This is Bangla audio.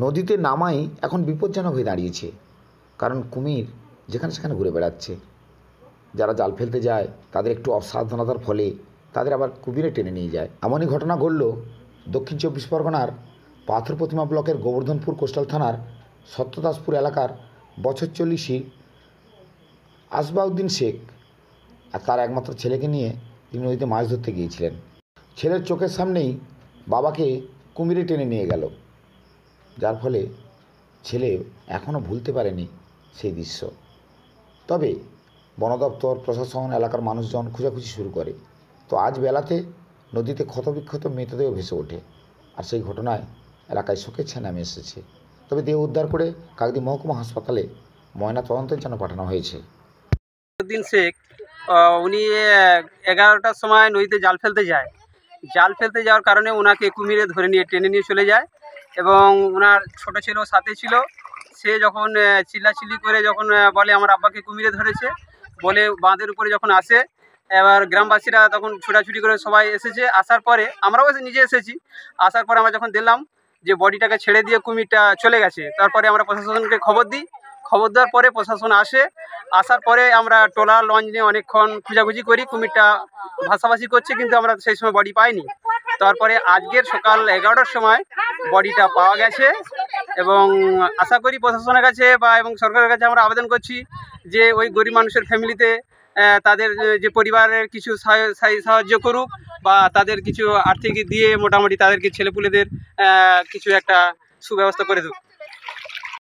নদীতে নামাই এখন বিপজ্জনক হয়ে দাঁড়িয়েছে, কারণ কুমির যেখানে সেখানে ঘুরে বেড়াচ্ছে। যারা জাল ফেলতে যায় তাদের একটু অসাবধানতার ফলে তাদের আবার কুমিরে টেনে নিয়ে যায়। এমনই ঘটনা ঘটল দক্ষিণ চব্বিশ পরগনার পাথর প্রতিমা ব্লকের গোবর্ধনপুর কোস্টাল থানার সত্যদাসপুর এলাকার বছর 40 আসবাউদ্দিন শেখ আর তার একমাত্র ছেলেকে নিয়ে তিনি নদীতে মাছ ধরতে গিয়েছিলেন। ছেলের চোখের সামনেই বাবাকে কুমিরে টেনে নিয়ে গেল, যার ফলে ছেলে এখনও ভুলতে পারেনি সেই দৃশ্য। তবে বন দপ্তর, প্রশাসন, এলাকার মানুষজন খোঁজাখুঁজি শুরু করে। তো আজ বেলাতে নদীতে ক্ষতবিক্ষত মৃতদেহ ভেসে ওঠে, আর সেই ঘটনায় এলাকায় শোকের ছায়া নেমে এসেছে। তবে দেহ উদ্ধার করে কাকদ্বীপ মহকুমা হাসপাতালে ময়না তদন্তের জন্য পাঠানো হয়েছে। দিন শেখ উনি 11টার সময় নদীতে জাল ফেলতে যায়। জাল ফেলতে যাওয়ার কারণে ওনাকে কুমিরে ধরে নিয়ে টেনে নিয়ে চলে যায় এবং ওনার ছোট ছেলেও সাথে ছিল। সে যখন চিল্লাচিল্লি করে যখন বলে আমার আব্বাকে কুমিরে ধরেছে বলে বাঁধের উপরে যখন আসে, এবার গ্রামবাসীরা তখন ছোটাছুটি করে সবাই এসেছে। আসার পরে আমরাও নিজে এসেছি। আসার পরে আমরা যখন দেখলাম যে বডিটাকে ছেড়ে দিয়ে কুমিরটা চলে গেছে, তারপরে আমরা প্রশাসনকে খবর দিই। খবর দেওয়ার পরে প্রশাসন আসে। আসার পরে আমরা ট্রলার লঞ্চ নিয়ে অনেকক্ষণ খোঁজাখুঁজি করি। কুমিরটা ভাসাভাসি করছে, কিন্তু আমরা সেই সময় বডি পাইনি। তারপরে আজকের সকাল 11টার সময় বডিটা পাওয়া গেছে এবং আশা করি প্রশাসনের কাছে এবং সরকারের কাছে আমরা আবেদন করছি যে ওই গরিব মানুষের ফ্যামিলিতে তাদের যে পরিবারের কিছু সাহায্য করুক বা তাদের কিছু আর্থিক দিয়ে মোটামুটি তাদেরকে ছেলেপুলেদের কিছু একটা সুব্যবস্থা করে দেব।